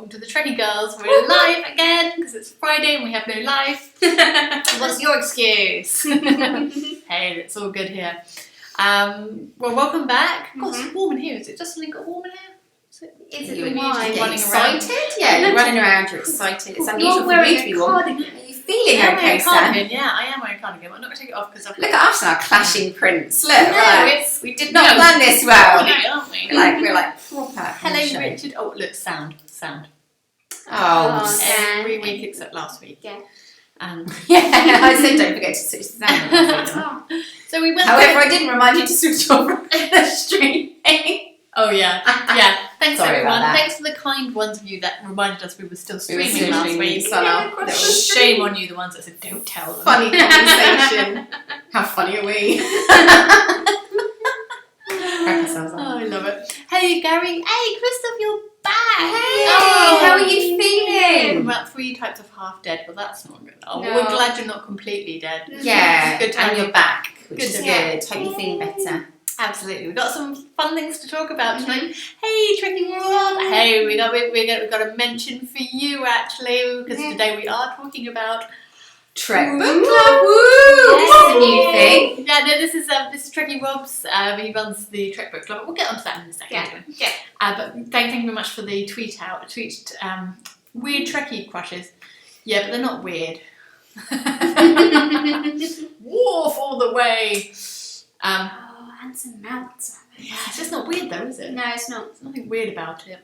welcome to the Trekkie Girls. We're live again because it's Friday and we have no life. What's your excuse? Hey, it's all good here. Well, welcome back. God, it's warm in here. Is it just suddenly got warm in here? Is it you the wine? running Excited? around? Yeah, you're running around, you're excited. It's unusual for you to be warm. Are you feeling okay, Sam? Yeah, I am wearing a cardigan. I'm not going to take it off because I've... Look at us and our clashing prints. Look, we did not no, plan this well. Aren't we? We're like proper. Hello, Richard. Oh, look, sound. Oh, every week except last week. Yeah. Yeah, I said don't forget to switch the sound off. So we went. However, I didn't remind you to switch off the streaming. Oh yeah. Thanks Sorry everyone. about that. Thanks for the kind ones of you that reminded us we were still streaming last week. Shame on you, the ones that said don't tell them. Funny conversation. How funny are we? Crack ourselves up. Oh, I love it. Hey Gary. Hey Christoph, you're back. Hey, Oh, how are you feeling? About 3 types of half dead, but that's not good. Oh, No. we're glad you're not completely dead. Yeah, It's good to have and you you're back, which Good is to good. Hope you're feeling better. Absolutely, we've got some fun things to talk about tonight. Hey, Trekkie Rob. Hey, we got a mention for you actually because today we are talking about Trek Book Club. Woo! This is a new thing. Yeah, no, this is Trekkie Rob's. He runs the Trek Book Club. We'll get onto that in a second. Yeah. But thank you very much for the tweet out. Weird Trekkie crushes. Yeah, but they're not weird. Wharf all the way. And some melts. Yeah, it's just not weird though, is it? No, it's not. There's nothing weird about it.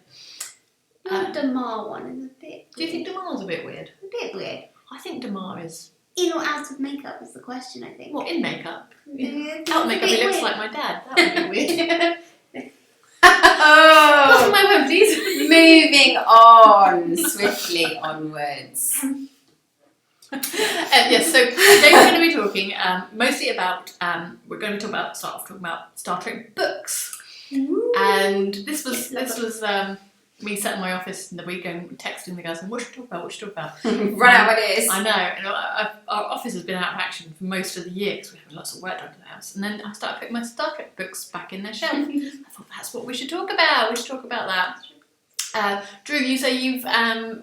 The Damar one is a bit. Do you think Damar's a bit weird? A bit weird. I think Damar is. In or out of makeup is the question, I think. What, in makeup? Yeah, Out of makeup, he looks weird. like my dad. That would be weird. Oh! What's my web, please? Moving on swiftly onwards. Yes, so today we're going to be talking mostly about, start talking about Star Trek books. Ooh. And this was me sat in my office in the week and texting the guys and what should we talk about? Run out what it is. I know, and our office has been out of action for most of the year because we're having lots of work done to the house. And then I started putting my Star Trek books back in their shelf. I thought that's what we should talk about. We should talk about that. Drew, you say you've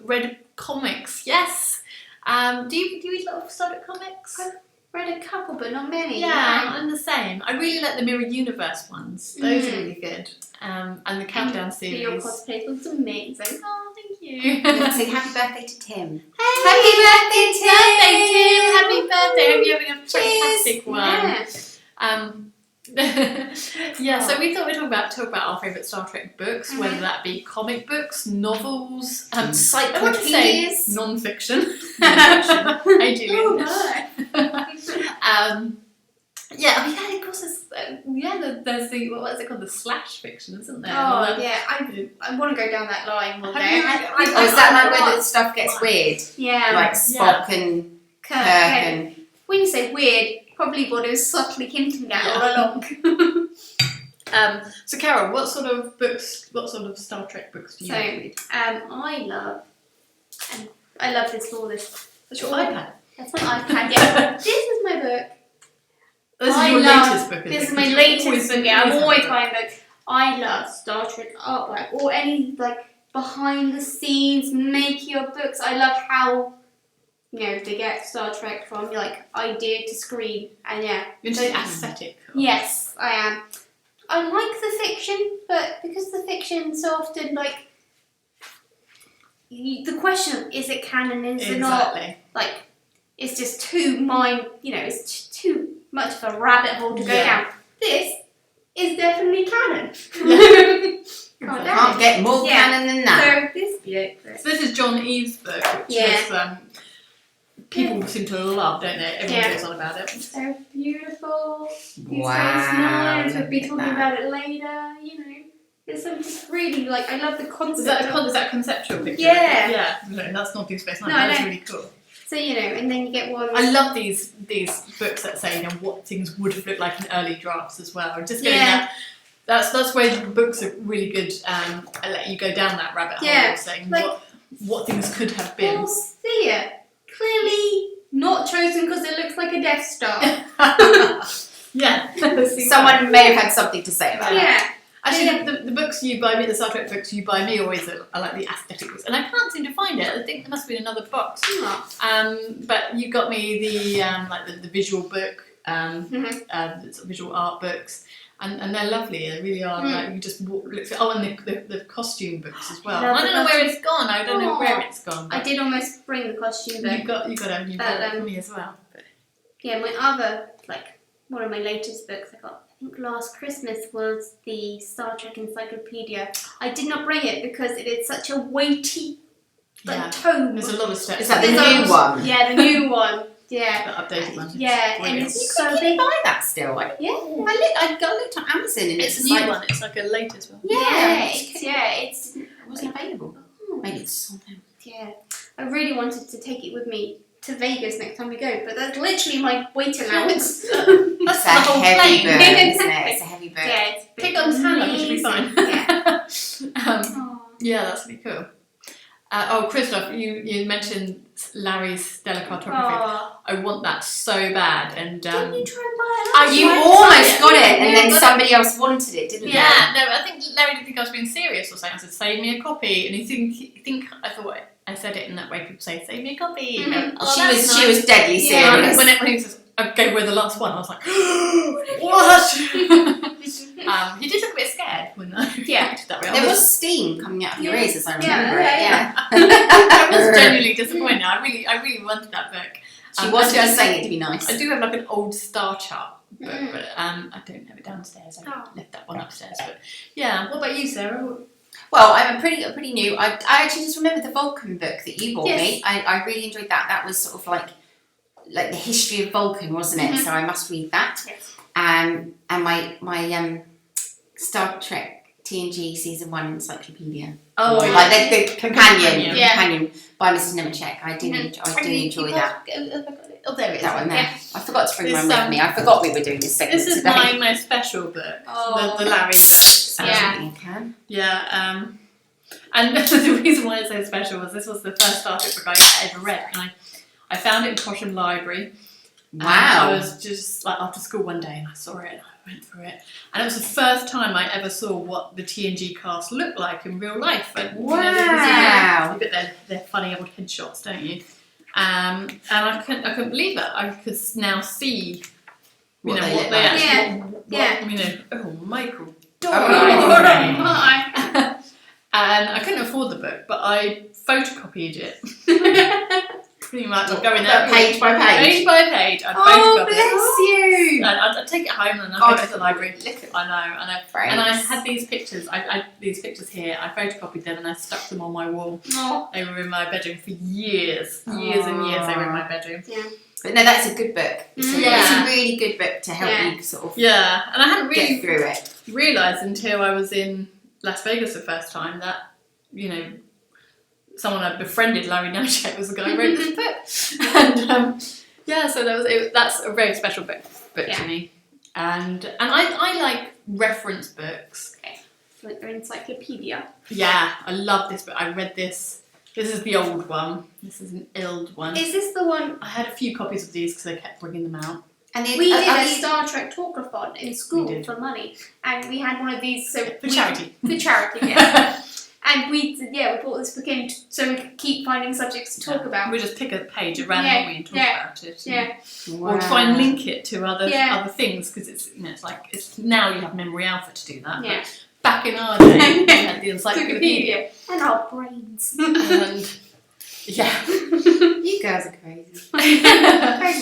read comics. Yes. Do you read a lot of Star Trek comics? I've read a couple, but not many. Yeah, I'm the same. I really like the Mirror Universe ones. Those are really good. And the Countdown series. Your cosplay looks amazing. Oh, thank you. Let's sing happy birthday to Tim. Hey, Happy birthday, Tim! Happy birthday! Hope you're having a fantastic Cheers. one. Yeah, so we thought we'd talk about our favourite Star Trek books, whether that be comic books, novels, I want to say encyclopedias. non-fiction. Hey, Julian. Oh, Yeah, of course. There's the what is it called? The slash fiction, isn't there? Oh, yeah. I want to go down that line one day. Oh, is that like where the stuff gets weird? Yeah. Like Spock and Kirk and... When you say weird, probably what it was subtly hinting at all along. So Carol, what sort of Star Trek books do you read? I love this for this. That's your iPad. That's my iPad, yeah. This is my book. This is your latest book, This is my latest book, yeah. I'm always buying books. I love Star Trek artwork or any behind the scenes, make your books. I love how they get Star Trek from idea to screen, and yeah. You're just aesthetic. Yes, I am. I like the fiction, but because the fiction so often the question of is it canon, is it not? It's just too it's too much of a rabbit hole to go down. This is definitely canon. Can't get more canon than that. So this is John Eve's book, which is, people seem to love, don't they? Everyone goes on about it. It's so beautiful. Wow. We'll be talking about it later, It's just really, I love the concept. Is that a conceptual picture? Yeah. Yeah. No, that's not Deep Space Nine. No, That's really cool. So, and then you get one... I love these books that say, what things would have looked like in early drafts as well. Just getting that. That's where the books are really good and let you go down that rabbit hole of saying what things could have been. We'll see it. Clearly not chosen because it looks like a Death Star. Yeah. Someone may have had something to say about it. Actually, the books you buy me, the Star Trek books you buy me, always are like the aesthetic books, and I can't seem to find it. I think there must be another box. But you got me the like the visual book, the sort of visual art books, and they're lovely. They really are. Like you just look through. Oh, and the costume books as well. I don't know where it's gone. I don't know where it's gone. I did almost bring the costume book. You got it for me as well. Yeah, my other one of my latest books I got, I think last Christmas, was the Star Trek Encyclopedia. I did not bring it because it is such a weighty tome. There's a lot of stuff. Is that the new one? Yeah, the new one. Yeah. The updated one. Yeah, and You it's so can big. buy that still. I looked on Amazon and It's a new one. It's like a latest one. It's It wasn't available. Maybe it's sold out. Yeah. I really wanted to take it with me to Vegas next time we go, but that's literally my weight allowance. That's It's the a whole heavy plane. book, isn't it? It's a heavy book. Yeah, it's Take it on his hand, it should be fine. Yeah. Yeah, that's really cool. Christoph, you mentioned Larry's stellar cartography. Oh. I want that so bad, and Didn't you try and buy it? You almost got it, and then somebody else wanted it, didn't yeah, no, I think Larry didn't think I was being serious or something. I said, "Save me a copy," and I thought I said it in that way. People say, "Save me a copy." She was deadly serious. When he says, "I gave away the last one," I was like, "What?" He did look a bit scared when I reacted that way. There was steam coming out of your ears, as I remember it. Yeah. I was genuinely disappointed. I really wanted that book. She was just saying it to be nice. I do have like an old star chart book, but I don't have it downstairs. I left that one upstairs. But yeah, what about you, Sarah? Well, I'm a pretty new. I actually just remember the Vulcan book that you bought me. I really enjoyed that. That was sort of like the history of Vulcan, wasn't it? So I must read that. Yes. And my Star Trek TNG season 1 encyclopedia. Oh, like the companion Yeah. companion by Mr. Nemechek. I do enjoy that. Oh, there it is. That one there. Yeah. I forgot to bring This, mine with me. I forgot we were doing this segment This is today. my special book, Oh. the Larry book. Yeah. You can. Yeah, and the reason why it's so special was this was the first Star Trek book I ever read, and I found it in Cosham Library. Wow. I was just like after school one day and I saw it and I went through it, and it was the first time I ever saw what the TNG cast looked like in real life. And, Wow. you get their funny old headshots, don't you? And I couldn't believe it. I could now see What they what look they like. actually oh Michael and I couldn't afford the book, but I photocopied it. Pretty much, I'd go in there Page by page. Page by page, I'd Oh, photocopy bless it. you. And I'd take it home and I'd Oh, go to the library. look at I know, and I had these pictures. I these pictures here. I photocopied them and I stuck them on my wall. Oh. They were in my bedroom for years and years. They were in my bedroom. Yeah. But no, that's a good book. It's Yeah. a really good book to help you sort of Yeah, and I hadn't get really through it. realised until I was in Las Vegas the first time that someone I befriended, Larry Nemechek, was the guy who wrote this book. And so that's a very special book to me. And I like reference books. Okay. Like their encyclopedia. Yeah, I love this book. I read this. This is the old one. This is an old one. Is this the one? I had a few copies of these because they kept bringing them out. And We did a Star Trek talkathon in school We did. for money, and we had one of these. So For charity. For charity, yes. And we brought this book in so we could keep finding subjects to talk about. We just pick a page at random and talk about it. Yeah. Or try and link it to other Yeah. things because it's now you have Memory Alpha to do that. Yeah. But back in our day, we had the encyclopedia. And our brains. And yeah. You girls are crazy.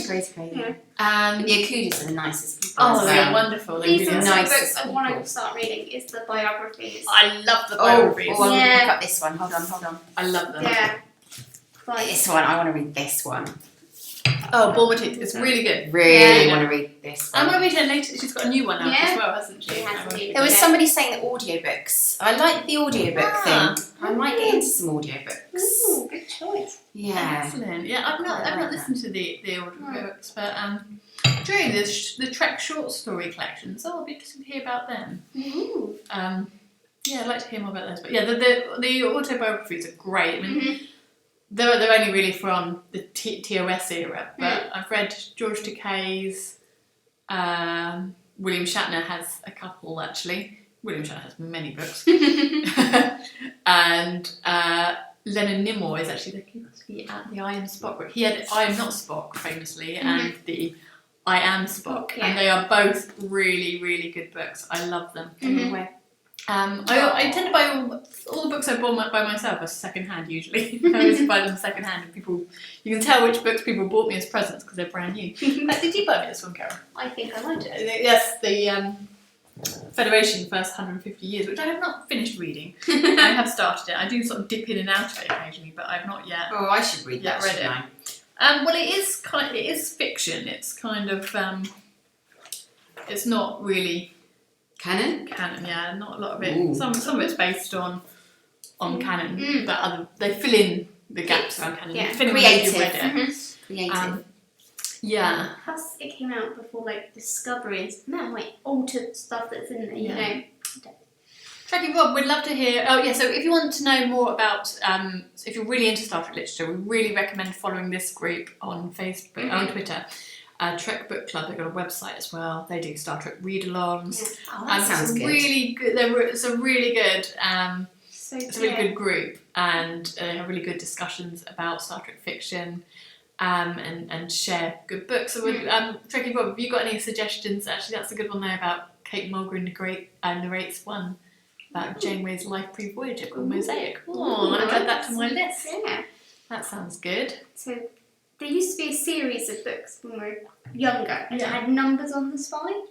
crazy. Yeah. And the Akudas are the nicest people. Oh, as they're well. wonderful. They're These really are nice. some nice books I want people. to start reading. Is the biographies. I love the Oh, biographies. I want to Yeah. pick up this one. Hold on. I love them. Yeah. Like, This one, I want to read this one. Oh, Bournemouth, it's really good. Really Yeah. want to read this I'm one. going to read her later. She's got a new one out Yeah. as well, hasn't she? She has indeed. There was Yeah. somebody saying that audiobooks. I like the audiobook Ah. thing. I might get into some audiobooks. Ooh, good choice. Yeah. Excellent. Yeah, I've not like listened to the audiobooks, but during the Trek short story collections, I'll be interested to hear about them. Ooh. Yeah, I'd like to hear more about those. But yeah, the autobiographies are great. I mean, Mhm. they're only really from the TOS era, but I've read George Takei's. William Shatner has a couple actually. William Shatner has many books. And Leonard Nimoy is actually the I Am Spock book. He had I Am Not Spock famously, and the I Am Spock, and they are both really, really good books. I love them. I tend to buy all the books I bought by myself are second hand usually. I always buy them second hand, and you can tell which books people bought me as presents because they're brand new. Did you buy me this one, Karen? I think I liked it. Yes, the Federation First 150 Years, which I have not finished reading. I have started it. I do sort of dip in and out of it occasionally, but I've not yet. Oh, I should read that. Read it. Well, it is fiction. It's kind of it's not really canon. Yeah, not a lot of it. Ooh. Some of it's based on canon, but they fill in the gaps around canon. Yeah, creative. Creative. Yeah. Plus, it came out before like Discovery and like altered stuff that's in there. You know. Trekkie Rob, we'd love to hear. Oh yeah, so if you want to know more about, if you're really into Star Trek literature, we really recommend following this group on Facebook, on Twitter. Trek Book Club. They've got a website as well. They do Star Trek read-alongs. Yeah. Oh, that sounds good. Really good. It's a really good. It's a really good group, and they have really good discussions about Star Trek fiction. And share good books. So, Trekkie Rob, have you got any suggestions? Actually, that's a good one there about Kate Mulgrew narrates one about Janeway's life pre-voyager called Mosaic. Oh, I'll add that to my list. Yeah, that sounds good. So there used to be a series of books when we were younger, and it had numbers on the spine.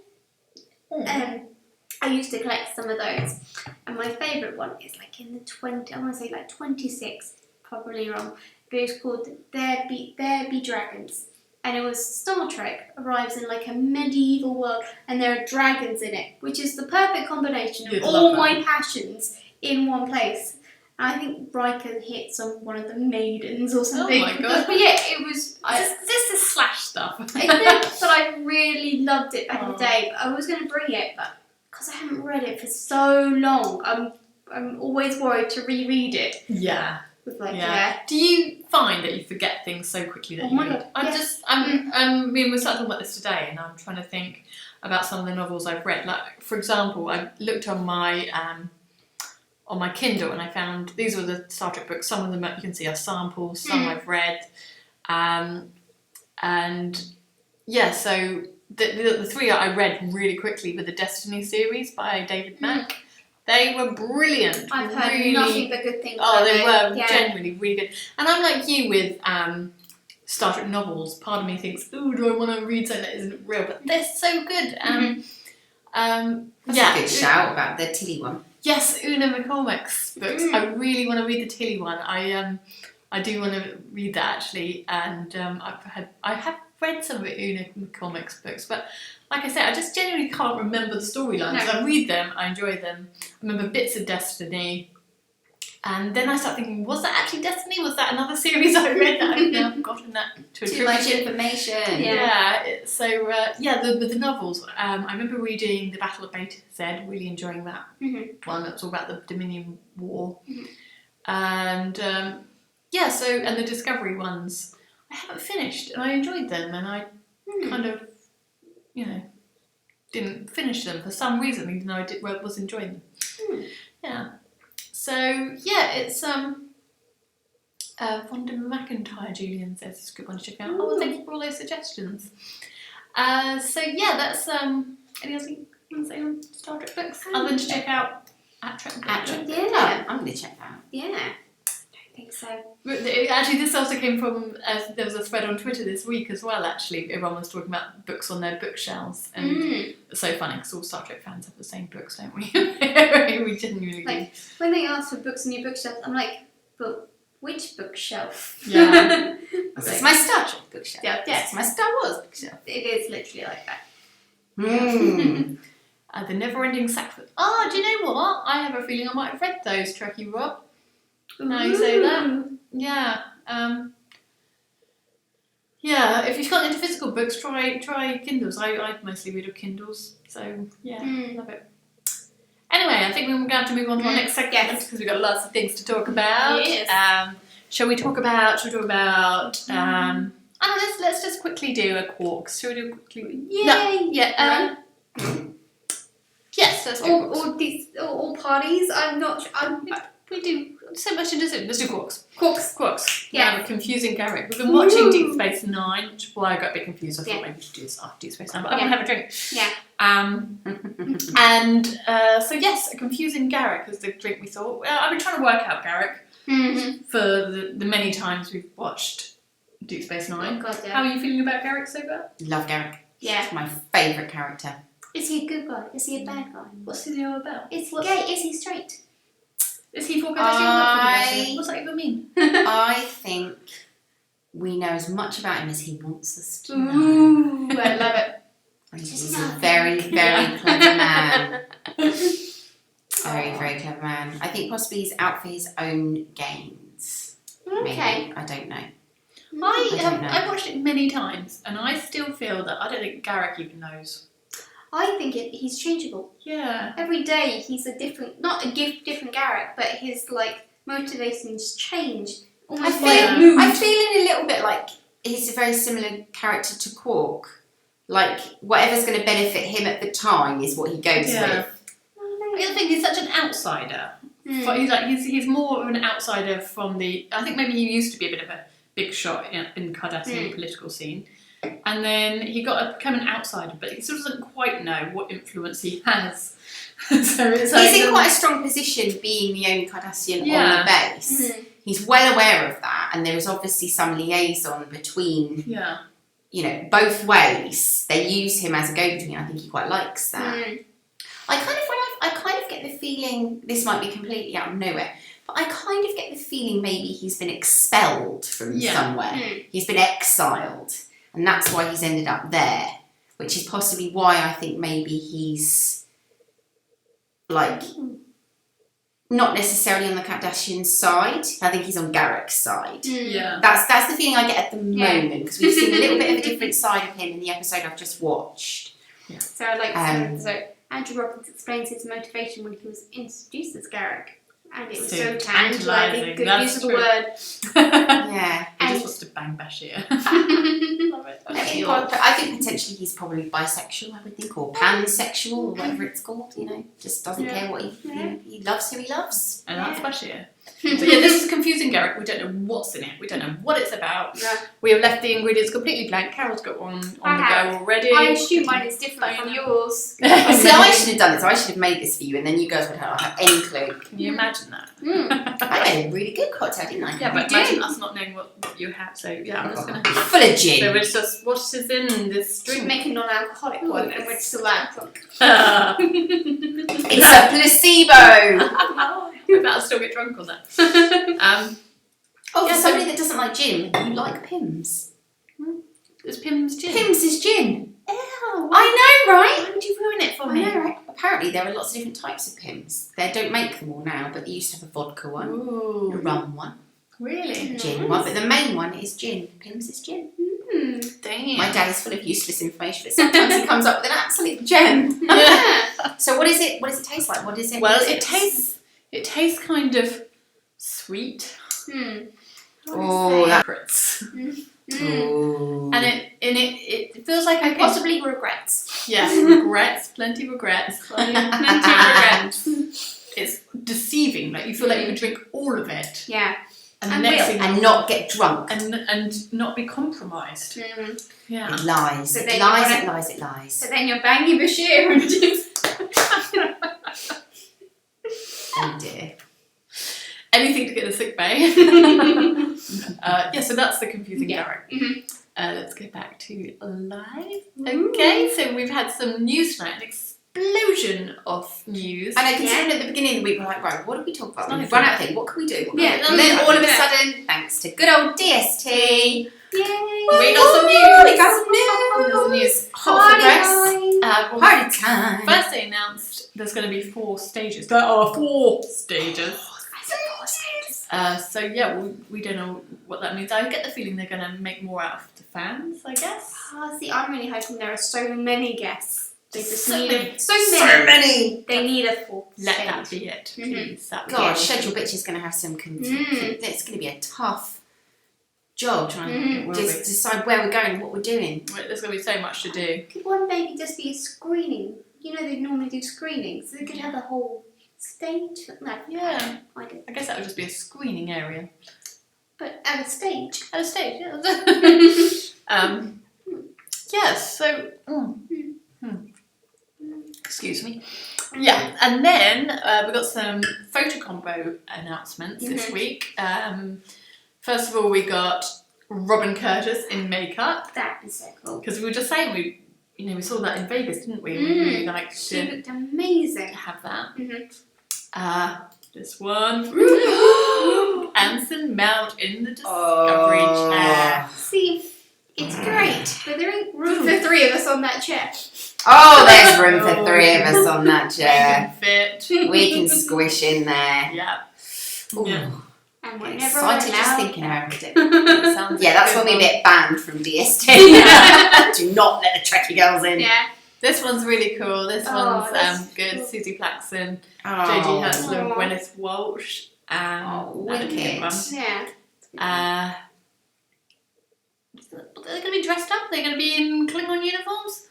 I used to collect some of those, and my favourite one is like in the 20. I want to say like 26, probably wrong. But it was called There Be Dragons. And it was Star Trek arrives in like a medieval world and there are dragons in it, which is the perfect combination of all my passions in one place. And I think Riker hits on one of the maidens or something. Oh my god. But yeah, it was... This is Slash stuff. But I really loved it back in the day. But I was going to bring it, but because I haven't read it for so long, I'm always worried to reread it. Yeah. Yeah. Do you find that you forget things so quickly that you read? I mean, we started talking about this today, and I'm trying to think about some of the novels I've read. Like, for example, I looked on my Kindle, and I found these were the Star Trek books. Some of them you can see are samples. Some I've read, and yeah. So the three I read really quickly were the Destiny series by David Mack. They were brilliant. I've heard nothing but good things. Oh, they were genuinely really good. And I'm like you with Star Trek novels. Part of me thinks, "Ooh, do I want to read something that isn't real?" But they're so good. That's a good shout about the Tilly one. Yes, Una McCormack's books. I really want to read the Tilly one. I do want to read that actually, and I have read some of Una McCormack's books, but like I said, I just genuinely can't remember the storylines. I read them, I enjoy them. I remember bits of Destiny, and then I start thinking, was that actually Destiny? Was that another series I read that I've now forgotten that to Too much information. Yeah. So the novels. I remember reading The Battle of Beta Z, really enjoying that one. That was all about the Dominion War, and and the Discovery ones. I haven't finished, and I enjoyed them, and I kind of, didn't finish them for some reason, even though I was enjoying them. Yeah. So yeah, it's Vonda McIntyre. Julian says it's a good one to check out. Oh, well, thank you for all those suggestions. So yeah, that's any other thing you want to say on Star Trek books other than to check out at Trek. Yeah, I'm going to check that out. Yeah. think so. Actually, this also came from, there was a thread on Twitter this week as well, actually. Everyone was talking about books on their bookshelves. And it's so funny because all Star Trek fans have the same books, don't we? We genuinely do. When they ask for books on your bookshelf, I'm like, but which bookshelf? Yeah. It's my Star Trek bookshelf. Yeah. It's my Star Wars bookshelf. It is literally like that. The Never-Ending Sackford. Oh, do you know what? I have a feeling I might have read those, Trekkie Rob. Now you say that. Yeah. Yeah, if you've got into physical books, try Kindles. I mostly read of Kindles, so yeah, love it. Anyway, I think we're going to have to move on to our next segment because we've got lots of things to talk about. Yes. Shall we talk about? I don't know, let's just quickly do a Quarks. Shall we do quickly? Yay! Yes, let's do Quarks. All parties. I'm not. We do so much in Disney. Let's do Quarks. Quarks. Yeah. Now, Confusing Garak. We've been watching Deep Space Nine, which is why I got a bit confused. I thought maybe we should do this after Deep Space Nine, but I want to have a drink. Yeah. And so yes, a Confusing Garak is the drink we thought. Well, I've been trying to work out Garak for the many times we've watched Deep Space Nine. Oh, God, yeah. How are you feeling about Garak so far? Love Garak. Yeah. He's my favourite character. Is he a good guy? Is he a bad guy? What's he all about? Is he gay? Is he straight? Is he for Kardashian? What's that even mean? I think we know as much about him as he wants us to know. Ooh, I love it. He's a very, very clever man. Very, very clever man. I think possibly he's out for his own gains. Okay. Maybe. I don't know. I've watched it many times, and I still feel that I don't think Garak even knows. I think he's changeable. Yeah. Every day he's a different, not a different Garak, but his motivations change. Almost I'm feeling a little bit like he's a very similar character to Quark. Like whatever's going to benefit him at the time is what he goes with. The other thing, he's such an outsider. But he's more of an outsider from the. I think maybe he used to be a bit of a big shot in the Cardassian political scene. And then he got to become an outsider, but he still doesn't quite know what influence he has. So it's he's in quite a strong position, being the only Cardassian on the base. He's well aware of that, and there is obviously some liaison between, both ways. They use him as a go-between. I think he quite likes that. I kind of get the feeling, this might be completely out of nowhere, but I kind of get the feeling maybe he's been expelled from somewhere. He's been exiled. And that's why he's ended up there, which is possibly why I think maybe he's, not necessarily on the Cardassian side. I think he's on Garak's side. Yeah. That's the feeling I get at the moment, because we've seen a little bit of a different side of him in the episode I've just watched. Yeah. So Andrew Robbins explains his motivation when he was introduced as Garak. And it was so tantalising. Good use of the word. Yeah. He just wants to bang Bashir. Love it. I think potentially he's probably bisexual, I would think, or pansexual, or whatever it's called, just doesn't care what he loves who he loves. And that's Bashir. So this is Confusing Garak. We don't know what's in it. We don't know what it's about. Yeah. We have left the ingredients completely blank. Carol's got one on the go already. I assume mine is different from yours. See, I should have done this. I should have made this for you, and then you guys would not have any clue. Can you imagine that? I made a really good cocktail, didn't I? Yeah, but imagine us not knowing what you have. So yeah, I'm just gonna. Full of gin. So it's just what is in this drink. Make a non-alcoholic one, and we're still out drunk. It's a placebo. I bet I'll still get drunk on that. For somebody that doesn't like gin, you like Pimm's. Is Pimm's gin? Pimm's is gin. Ew. I know, right? Why would you ruin it for me? I know, right? Apparently there are lots of different types of Pimm's. They don't make them all now, but they used to have a vodka one, a rum one, really, gin one, but the main one is gin. Pimm's is gin. Damn. My dad is full of useless information, but sometimes he comes up with an absolute gem. Yeah. So what is it? What does it taste like? What is it? Well, it tastes kind of sweet. Oh, that. And it feels like and possibly regrets. Yes, regrets, plenty of regrets. Plenty of regrets. It's deceiving. Like you feel like you could drink all of it. Yeah. And not get drunk. And not be compromised. Yeah. It lies. So It lies. So then you're banging Bashir and just... Oh dear. Anything to get the sick bay. So that's the Confusing Garak. Let's go back to live. Okay, so we've had some news tonight, an explosion of news. And I considered at the beginning of the week, we're like, right, what do we talk about? We've Run run out of things. What can we do? And then all of a sudden, thanks to good old DST, Yay! We got some news. news. Hot for press. Party time. First they announced there's going to be 4 stages. There are 4 stages. So yeah, we don't know what that means. I get the feeling they're going to make more out of the fans, I guess. See, I'm really hoping there are so many guests. They just So need So many. They need a 4th Let stage. that be it, please. That would God, be it. Schedule Bitch is going to have some. It's going to be a tough job trying to decide where we're going, what we're doing. There's going to be so much to do. Could one maybe just be a screening you know, they normally do screenings. So they could have a whole stage. No, Yeah. I do. I guess that would just be a screening area. But at a stage. At a stage, yeah. Yes, so... Excuse me. Yeah, and then we got some photo combo announcements this week. First of all, we got Robin Curtis in makeup. That is so cool. Because we were just saying, we saw that in Vegas, didn't we? We really liked She to looked amazing. have that. Mm-hmm. This one. Anson Mount in the Discovery chair. See, it's great, but there ain't room for 3 of us on that chair. Oh, there's room for 3 of us on that We chair. can fit. We can squish in there. Yeah. Ooh. Yeah. And we're I'm never excited just allowed. thinking about it. That sounds Yeah, that's good when we one. get banned from DST. Do not let the Trekkie girls in. Yeah. This one's really cool. This Oh, one's that's good. cool. Susie Plaxton, Oh. JG Hertzler, and Aw. Gwyneth Walsh. Oh, Another good wicked. one. Yeah. Are they going to be dressed up? Are they going to be in Klingon uniforms?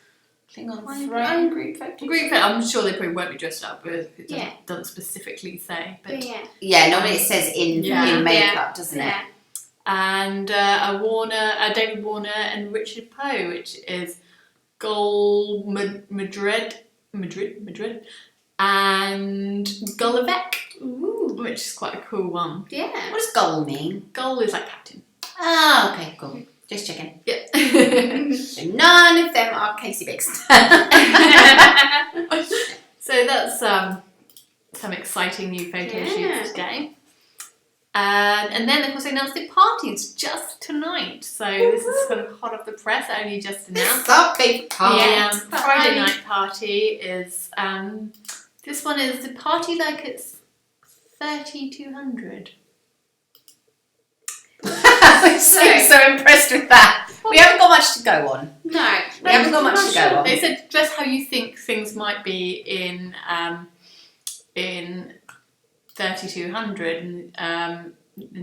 Klingon throne group photo. I'm sure they probably won't be dressed up, but it Yeah. doesn't specifically say. But But yeah. Yeah, normally it says in Yeah. makeup, doesn't it? Yeah. and David Warner and Richard Poe, which is Madrid, and Gulliver, Ooh. which is quite a cool one. What Yeah. does goal mean? Gull is like captain. Oh, okay, cool. Just checking. Yeah. So none of them are Casey Biggs. So that's some exciting new photo shoots today. And then, of course, they announced the parties just tonight. So this is kind of hot off the press, only just announced. It's a big party. The Friday night party is, this one is the party like it's 3,200. I'm so impressed with that. We haven't got much to go on. No. We haven't got much to go on. They said just how you think things might be in 3,200 in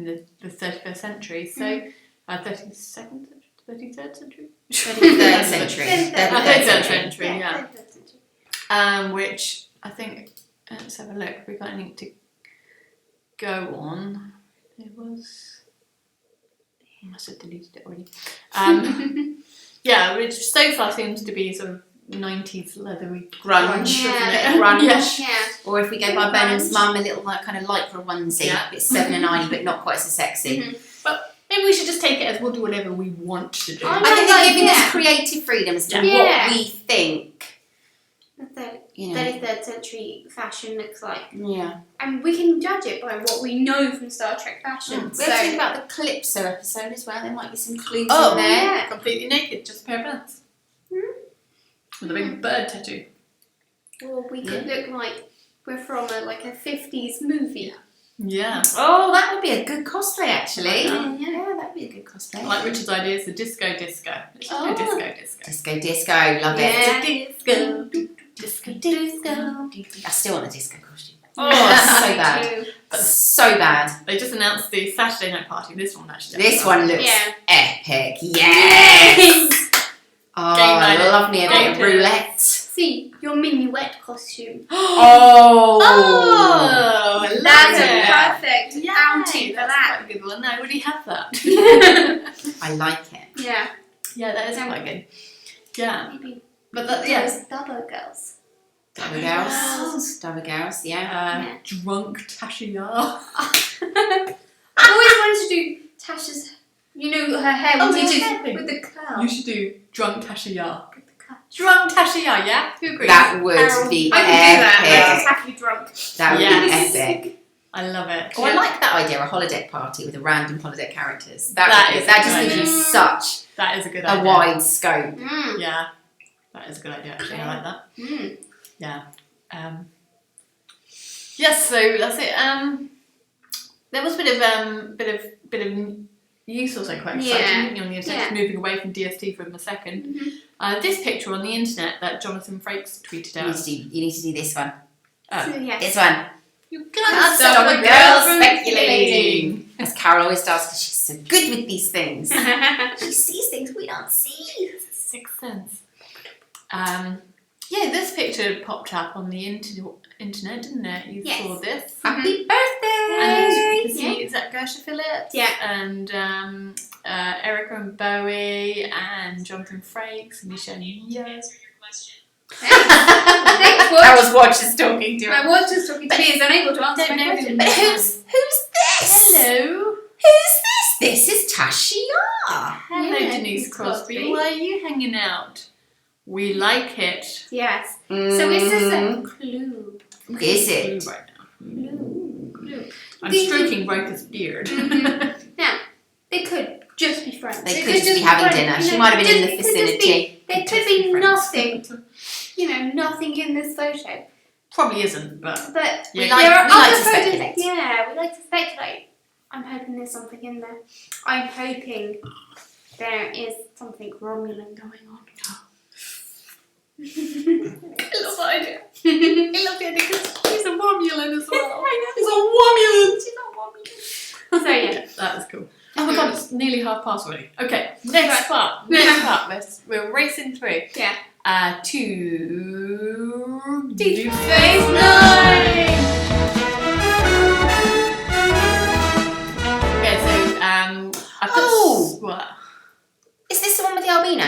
the 31st century. So 32nd century, 33rd century, 33rd century. 33rd century, Yeah. yeah. Which I think, let's have a look. Have we got anything to go on? It was. I must have deleted it already. Yeah, which so far seems to be sort of 90s leathery Grunge. doesn't Yeah. it? Grunge. Yeah. Or if we go by Burnham's mum, a little like kind of lycra onesie. Yeah. It's 7 and 90, but not quite so sexy. Maybe we should just take it as we'll do whatever we want to do. I I think they're giving Yeah. us creative freedom as to Yeah. what we think. The You know. 33rd century fashion looks like. Yeah. And we can judge it by what we know from Star Trek fashion. We have to think about the Calypso episode as well. There might be some clues Oh, in there. yeah. Completely naked, just a pair of pants. With a big bird tattoo. Or we could look like we're from a 50s movie. Yeah. Oh, that would be a good cosplay actually. Yeah. Yeah, that would be a good cosplay. I like Richard's idea is the disco. Let's just Oh. do disco. Disco, love Yeah. it. Disco. I still want a disco costume. Oh, so bad. Too. So bad. They just announced the Saturday night party. This one actually. This one looks Yeah. epic. Yes! Oh, Game I night. love me a bit Game of night. roulette. See, your minuet costume. Oh! Oh, I love That's it. a perfect Yay, outing for that's that. quite a good one. I already have that. I like it. Yeah. Yeah, that is quite good. Yeah, Maybe but that, yeah. those Dubbo girls. Double girls, yeah. Drunk Tasha Yar. I always wanted to do Tasha's, her hair Oh, with, your the, hair thing. with the curl. You should do Drunk Tasha Yar. With the curl. Drunk Tasha Yar, yeah? Who agrees? That would Carol, be I can do that. I epic. just have to be drunk. That would Yes. be epic. I love it. Oh, I like that idea, a holodeck party with a random holodeck characters. That That is just a gives good you idea. such That is a good a idea. wide scope. Mm. Yeah, that is a good idea actually. I like that. Mm. Yeah. Yes, so that's it. There was a bit of news also quite exciting on the internet, just moving away from DST for a second. This picture on the internet that Jonathan Frakes tweeted out. You need to do this one. So, yeah. This one. You Can't stop a girl speculating. As Carol always does, because she's so good with these things. She sees things we don't see. Sixth sense. Yeah, this picture popped up on the internet, didn't it? You saw this. Happy birthday! And is that Gersha Phillips? Yeah. And Erica and Bowie and Jonathan Frakes and Michelle Yeoh. That was Watch is talking to her. My watch is talking to me. Is unable to answer Don't my know question. But who's this? Hello. Who's this? This is Tashia. Hello, Yeah, Denise Miss Crosby. Crosby. Why are you hanging out? We like it. Yes. So is this a clue? Is it? Blue right now. Clue. I'm stroking Roker's beard. Now, they could just be friends. They could just be having dinner. She might have been in the vicinity. There could be nothing, nothing in this photo. Probably isn't, but But Yeah. We like there are to other photos. speculate. Yeah, we like to speculate. I'm hoping there's something in there. I'm hoping there is something Romulan going on. I love that idea. I love the idea because he's a Romulan as well. He's a Romulan. She's not Romulan. So yeah. That is cool. Oh my god, it's nearly half past already. Okay, next part. We're racing through. Yeah. To Deep Space Nine. Okay, so I've got what? Is this the one with the albino?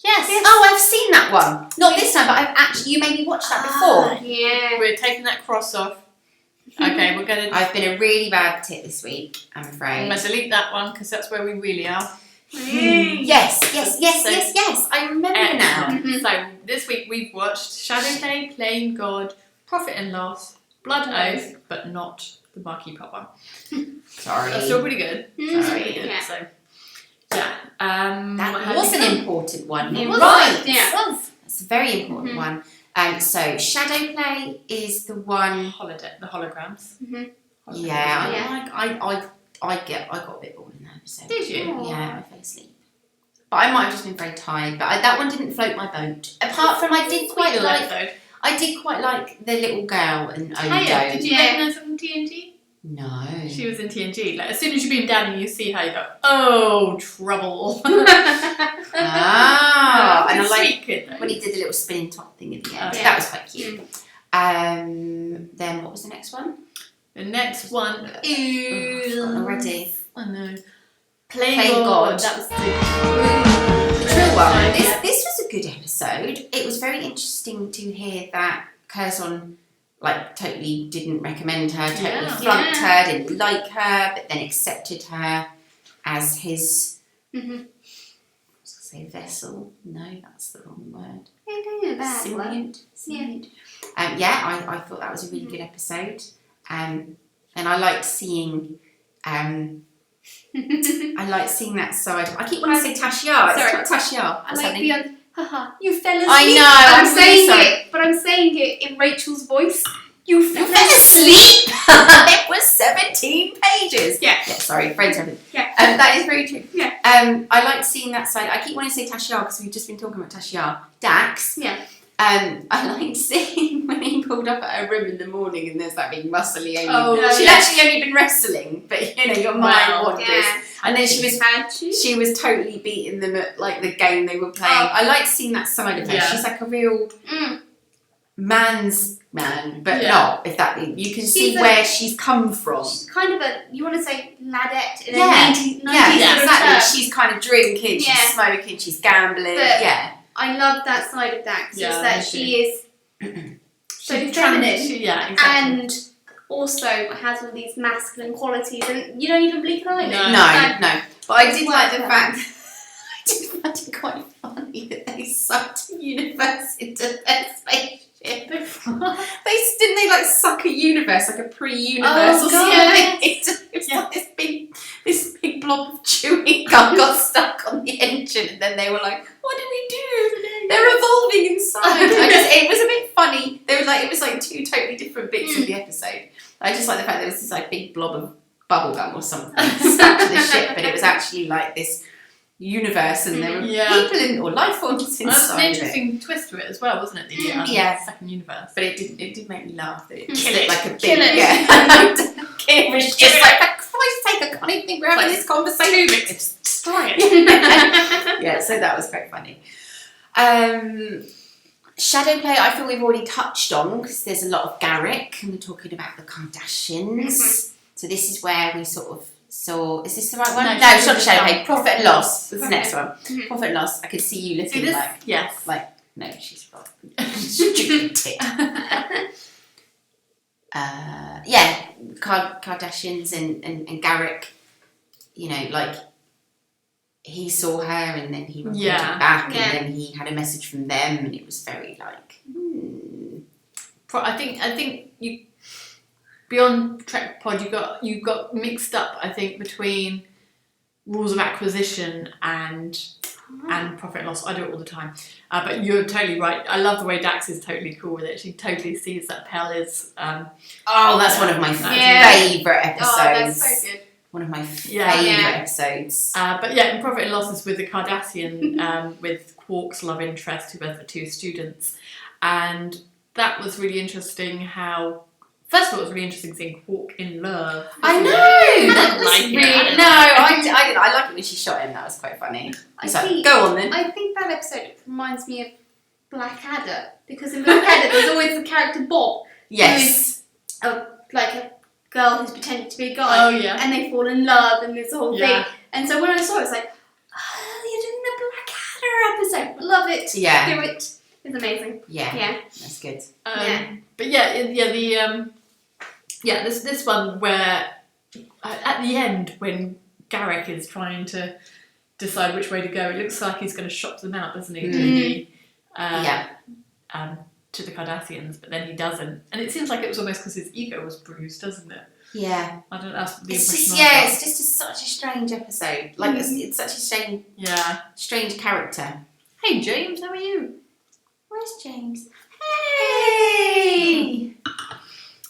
Yes. Oh, I've seen that one. Not this time, but I've actually, you made me watch that before. Yeah. We're taking that cross off. Okay, we're gonna. I've been a really bad tit this week, I'm I'm afraid. gonna delete that one because that's where we really are. Yes. I remember now. Excellent. So this week we've watched Shadowplay, Playing God, Profit and Loss, Blood Oath, but not the Marquee Pop one. Sorry. That's still pretty good. Sorry. Good. Yeah. So yeah. That was an important one. It You're was. right. Yeah. That's a very important one. So Shadowplay is the one. The holograms. Yeah, I got a bit bored in that episode. Did you? Yeah, I fell asleep. But I might have just been very tired. But that one didn't float my boat. Apart from I did quite like the little girl and Odo. Hiya, did you recognize her from TNG? No. She was in TNG. Like as soon as you beam down and you see her, you go, oh, trouble. Ah, and I like sweet kid, though. when he did the little spinning top thing at the end. Yeah. That was quite cute. Then what was the next one? The next one is Already. I know. Playing God. God. That was the True one. Yeah. This was a good episode. It was very interesting to hear that Curzon totally didn't recommend her, totally flunked her, didn't like her, but then accepted her as his say vessel. No, that's the wrong word. Symbiont. I thought that was a really good episode. And I liked seeing that side. I keep wanting to say Tashia. It's not Tashia. I like the haha, you fell asleep. I know, I'm I'm saying really it, but I'm saying it in Rachel's voice. You fell asleep. It was 17 pages. Yeah. Sorry, friends haven't. Yeah. That is very true. Yeah. I liked seeing that side. I keep wanting to say Tashia because we've just been talking about Tashia. Dax. Yeah. I liked seeing when he pulled up at her room in the morning and there's that big muscly Amy. Oh, She'd actually only been wrestling, but your mind wanders. Yeah. And then she was totally beating them at the game they were playing. I liked seeing that side of her. Yeah. She's like a real man's man, but Yeah. not if that you can see where she's come from. She's kind of you want to say ladette in Yeah. a 90s Yeah, sort of exactly. term. She's kind of drinking, Yeah. she's smoking, she's gambling. But I love that side of Dax. Yeah, just that me she is so She's feminine yeah, exactly. and also has all these masculine qualities, and you don't even blink an No. eyelid. No. But I did like the Well, fact I did find it quite funny that they sucked a universe into their spaceship. Didn't they suck a universe, a pre-universe Oh, or God, something? It was like this big blob of chewing gum got stuck on the engine, and then they were like, "What did we do? They're evolving inside." It was a bit funny. They were it was two totally different bits of the episode. I just like the fact there was this big blob of bubblegum or something stuck to the ship, but it was actually this universe, and there were people or life forms inside. That's an of it. interesting twist to it as well, wasn't it? The second universe. But it did make me laugh that it Kill just it. looked like a big Kill it. It was just for Christ's sake, I can't even think we're having this conversation. Just destroy it. Yeah, so that was quite funny. Shadowplay, I feel we've already touched on because there's a lot of Garak and we're talking about the Kardashians. So this is where we sort of saw. Is this the right one? No, it's not Shadowplay. Profit and Loss. That's the next one. Profit and Loss. I could see you looking yes. No, she's wrong. Stupid tit. Kardashians and Garak. You know, like he saw her and then he reported back and then he had a message from them and it was very like. I think you beyond Trek Pod you got mixed up. I think between Rules of Acquisition and Profit and Loss. I do it all the time, but you're totally right. I love the way Dax is totally cool with it. She totally sees that Pell is. That's one of my favourite episodes. Oh, that's so good. One of my favourite episodes. But yeah, in Profit and Loss is with the Cardassian, with Quark's love interest, who has the two students, and that was really interesting. How first of all, it was really interesting seeing Quark in love. I know. That was really I like it when she shot him. That was quite funny. Go on then. I think that episode reminds me of Blackadder because in Blackadder there's always the character Bob. Yes. Who's like a girl who's pretending to be a guy. Oh yeah. And they fall in love and this whole thing. And so when I saw it, I was like, you're doing the Blackadder episode. Love it. Yeah. Do it. It's amazing. Yeah. That's good. But this one where at the end when Garak is trying to decide which way to go, it looks like he's going to shop them out, doesn't he? To the Cardassians, but then he doesn't, and it seems like it was almost because his ego was bruised, doesn't it? Yeah. I don't know. That's the it's impression. It's just such a strange episode. Like it's such a strange character. Hey James, how are you? Where's James? Hey.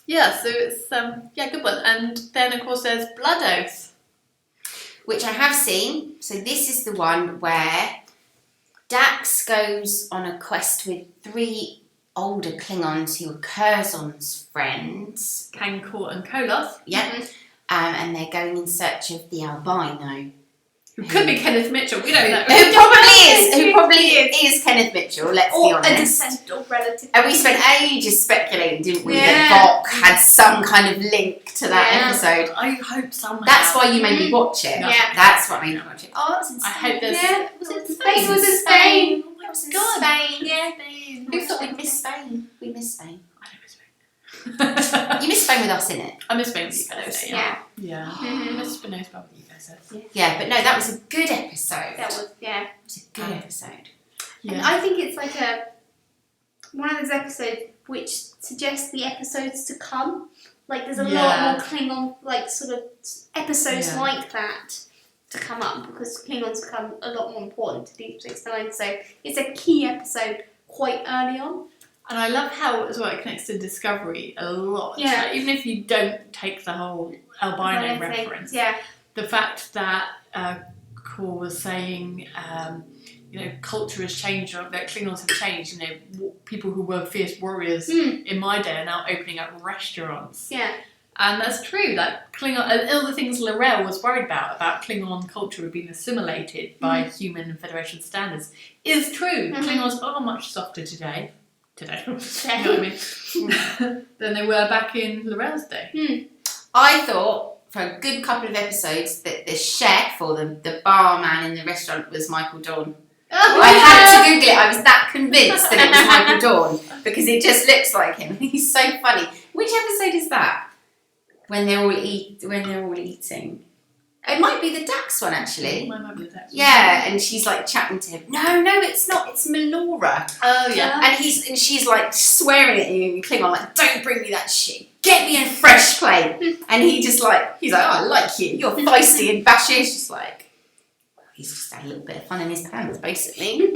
Yeah, so it's good one. And then of course there's Blood Oath, which I have seen. So this is the one where Dax goes on a quest with 3 older Klingons who are Curzon's friends. Kankor and Koloth. Yep. And they're going in search of the albino. Who could be Kenneth Mitchell, we don't know. Who probably is Kenneth Mitchell, let's be honest. Or a descendant or relative. And we spent ages speculating, didn't we, that Bok had some kind of link to that episode. I hope somehow. That's why you made me watch it. Yeah. That's what made me watch it. Oh, that's in Spain. I hope there's... Yeah. Was it in Spain? Spain? Was in Spain. It was in God. Spain. Yeah. Spain. Who thought we'd miss Spain? We miss Spain. I don't miss Spain. You miss Spain with us, innit? I miss Spain with you guys. Yeah. I miss Spain with you guys. Yeah, but no, that was a good episode. That was, It was a good episode. And I think it's like one of those episodes which suggests the episodes to come. Like there's a lot more Klingon like sort of episodes like that to come up because Klingons become a lot more important to Deep Space Nine. So it's a key episode quite early on. And I love how as well it connects to Discovery a lot. Yeah. Like, even if you don't take the whole albino reference, the fact that Core was saying, culture has changed, or that Klingons have changed. You know, people who were fierce warriors in my day are now opening up restaurants. Yeah. And that's true. Like Klingon, and all the things L'Rell was worried about Klingon culture being assimilated by human and Federation standards, is true. Klingons are much softer today. You know what I mean? Than they were back in L'Rell's day. I thought for a good couple of episodes that the chef or the barman in the restaurant was Michael Dorn. I had to Google it. I was that convinced that it was Michael Dorn because it just looks like him. He's so funny. Which episode is that? When they're all eating. It might be the Dax one actually. Might be the Dax one. Yeah, and she's like chatting to him. No, it's not. It's Melora. Oh yeah. And she's like swearing at you in Klingon, like, don't bring me that shit. Get me a fresh plate. And he's like, oh, I like you. You're feisty and bashy. It's just like, he's just had a little bit of fun in his pants, basically.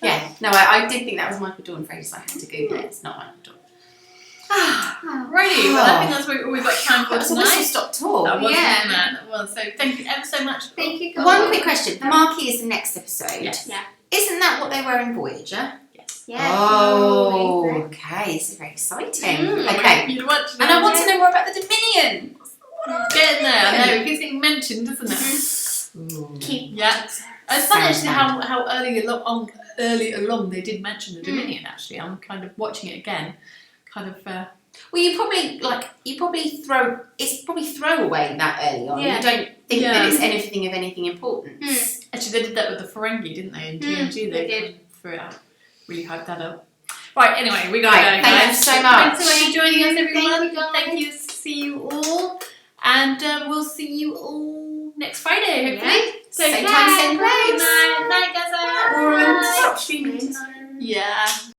Yeah. No, I did think that was Michael Dorn for ages. I had to Google it. It's not Michael Dorn. Righty, well I think that's what we've got time for tonight. So stop talk. That was, so thank you ever so much. Thank you. One quick question. The marquee is the next episode. Yes. Yeah. Isn't that what they were in Voyager? Yes. Yeah. Oh, okay. This is very exciting. Okay. You'd watch And I want to know more about the Dominion. Getting there, I know, it keeps getting mentioned, doesn't it? Keep. Yeah. It's funny actually how early along they did mention the Dominion. Actually, I'm kind of watching it again, kind of. Well, it's probably throwaway that early on. Yeah. You don't think that it's anything of anything importance. Actually, they did that with the Ferengi, didn't they? In TNG, they did. Threw it out, really hyped that up. Right. Anyway, we gotta go. Thank you so much. Thanks so much for joining us, everyone. Thank you, guys. Thank you. See you all, and we'll see you all next Friday. Hopefully. Yeah. Same time, same place. Night, guys. Or stop streaming tonight. Yeah.